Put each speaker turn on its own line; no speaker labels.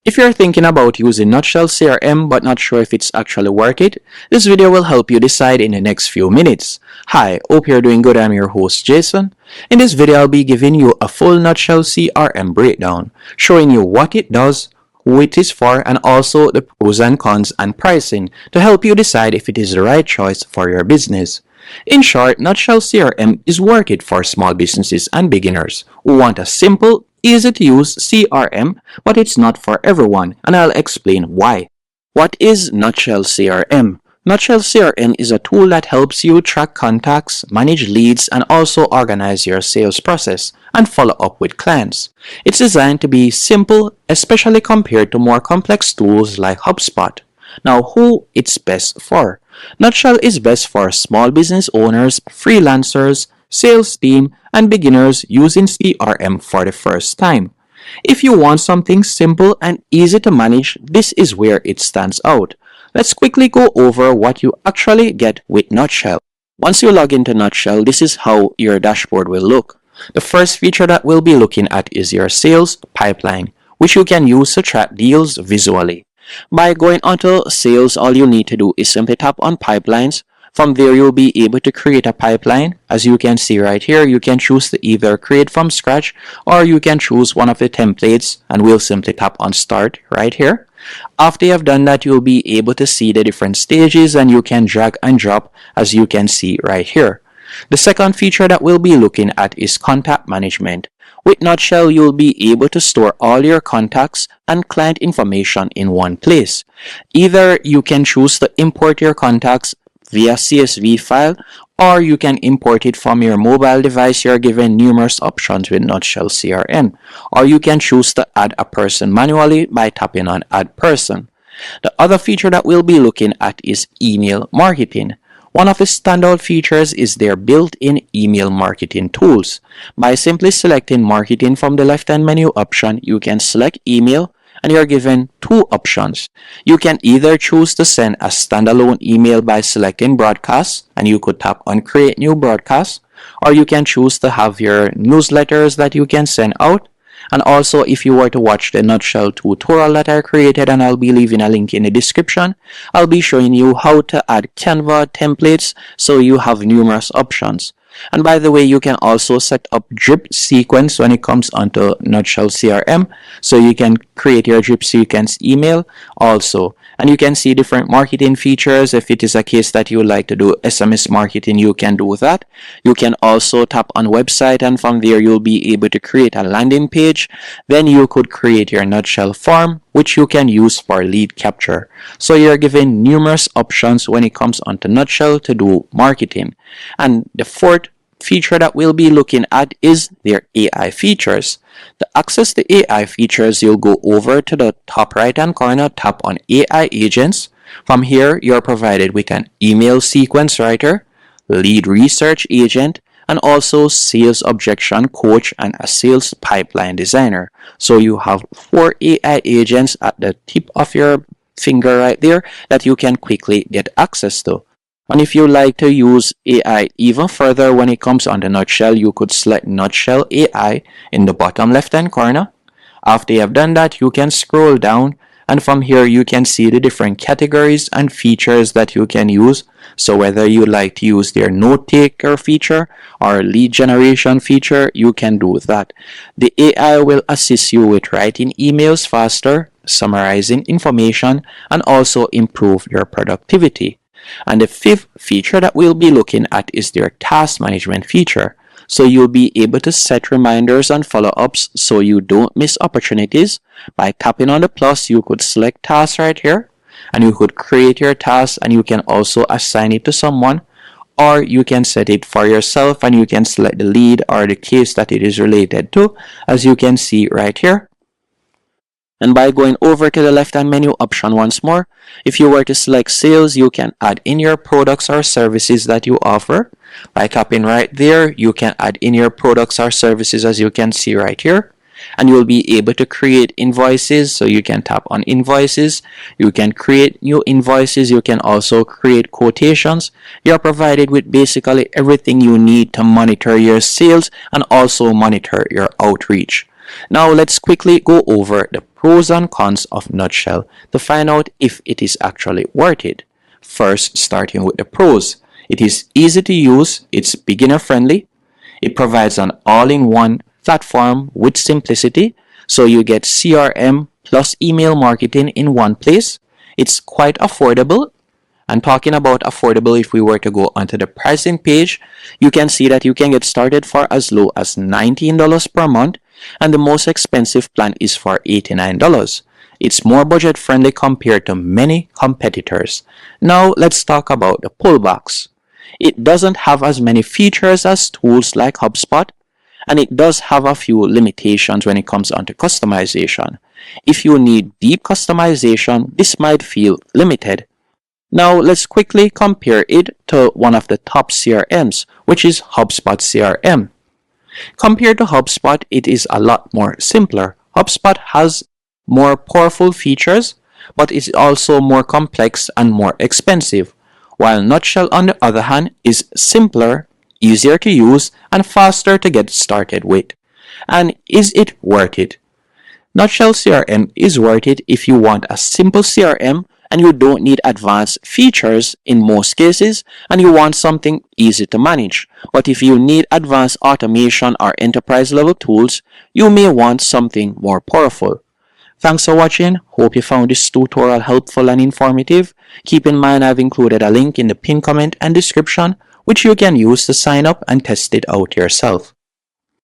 If you're thinking about using Nutshell CRM but not sure if it's actually worth it, this video will help you decide in the next few minutes. Hi, hope you're doing good. I'm your host Jason. In this video, I'll be giving you a full Nutshell CRM breakdown, showing you what it does, who it is for, and also the pros and cons and pricing to help you decide if it is the right choice for your business. In short, Nutshell CRM is worth it for small businesses and beginners who want a simple, easy to use CRM, but it's not for everyone, and I'll explain why. What is Nutshell CRM? Nutshell CRM is a tool that helps you track contacts, manage leads, and also organize your sales process and follow up with clients. It's designed to be simple, especially compared to more complex tools like HubSpot. Now, who it's best for? Nutshell is best for small business owners, freelancers, sales team, and beginners using CRM for the first time. If you want something simple and easy to manage, this is where it stands out. Let's quickly go over what you actually get with Nutshell. Once you log into Nutshell, this is how your dashboard will look. The first feature that we'll be looking at is your sales pipeline, which you can use to track deals visually. By going onto sales, all you need to do is simply tap on pipelines. From there, you'll be able to create a pipeline. As you can see right here, you can choose to either create from scratch or you can choose one of the templates, and we'll simply tap on start right here. After you have done that, you'll be able to see the different stages and you can drag and drop as you can see right here. The second feature that we'll be looking at is contact management. With Nutshell, you'll be able to store all your contacts and client information in one place. Either you can choose to import your contacts via CSV file, or you can import it from your mobile device. You're given numerous options with Nutshell CRM, or you can choose to add a person manually by tapping on Add Person. The other feature that we'll be looking at is email marketing. One of the standout features is their built-in email marketing tools. By simply selecting marketing from the left-hand menu option, you can select email and you're given two options. You can either choose to send a standalone email by selecting broadcast, and you could tap on create new broadcast, or you can choose to have your newsletters that you can send out. And also, if you were to watch the Nutshell tutorial that I created, and I'll be leaving a link in the description, I'll be showing you how to add Canva templates, so you have numerous options. And by the way, you can also set up drip sequence when it comes onto Nutshell CRM, so you can create your drip sequence email also. And you can see different marketing features. If it is a case that you like to do SMS marketing, you can do that. You can also tap on website, and from there you'll be able to create a landing page. Then you could create your Nutshell form, which you can use for lead capture. So you're given numerous options when it comes onto Nutshell to do marketing. And the fourth feature that we'll be looking at is their AI features. To access the AI features, you'll go over to the top right hand corner, tap on AI agents. From here, you're provided with an email sequence writer, lead research agent, and also sales objection coach and a sales pipeline designer. So you have 4 AI agents at the tip of your finger right there that you can quickly get access to. And if you like to use AI even further when it comes on the Nutshell, you could select Nutshell AI in the bottom left hand corner. After you have done that, you can scroll down, and from here you can see the different categories and features that you can use. So whether you like to use their note taker feature or lead generation feature, you can do that. The AI will assist you with writing emails faster, summarizing information, and also improve your productivity. And the fifth feature that we'll be looking at is their task management feature. So you'll be able to set reminders and follow-ups so you don't miss opportunities. By tapping on the plus, you could select tasks right here, and you could create your task, and you can also assign it to someone, or you can set it for yourself and you can select the lead or the case that it is related to, as you can see right here. And by going over to the left-hand menu option once more, if you were to select sales, you can add in your products or services that you offer. By tapping right there, you can add in your products or services, as you can see right here. And you'll be able to create invoices, so you can tap on invoices. You can create new invoices. You can also create quotations. You're provided with basically everything you need to monitor your sales and also monitor your outreach. Now let's quickly go over the pros and cons of Nutshell to find out if it is actually worth it. First, starting with the pros. It is easy to use, it's beginner friendly, it provides an all-in-one platform with simplicity, so you get CRM plus email marketing in one place. It's quite affordable. And talking about affordable, if we were to go onto the pricing page, you can see that you can get started for as low as $19 per month, and the most expensive plan is for $89. It's more budget friendly compared to many competitors. Now let's talk about the pullbacks. It doesn't have as many features as tools like HubSpot, and it does have a few limitations when it comes onto customization. If you need deep customization, this might feel limited. Now let's quickly compare it to one of the top CRMs, which is HubSpot CRM. Compared to HubSpot, it is a lot more simpler. HubSpot has more powerful features, but is also more complex and more expensive, while Nutshell, on the other hand, is simpler, easier to use, and faster to get started with. And is it worth it? Nutshell CRM is worth it if you want a simple CRM and you don't need advanced features in most cases, and you want something easy to manage. But if you need advanced automation or enterprise level tools, you may want something more powerful. Thanks for watching. Hope you found this tutorial helpful and informative. Keep in mind I've included a link in the pinned comment and description which you can use to sign up and test it out yourself.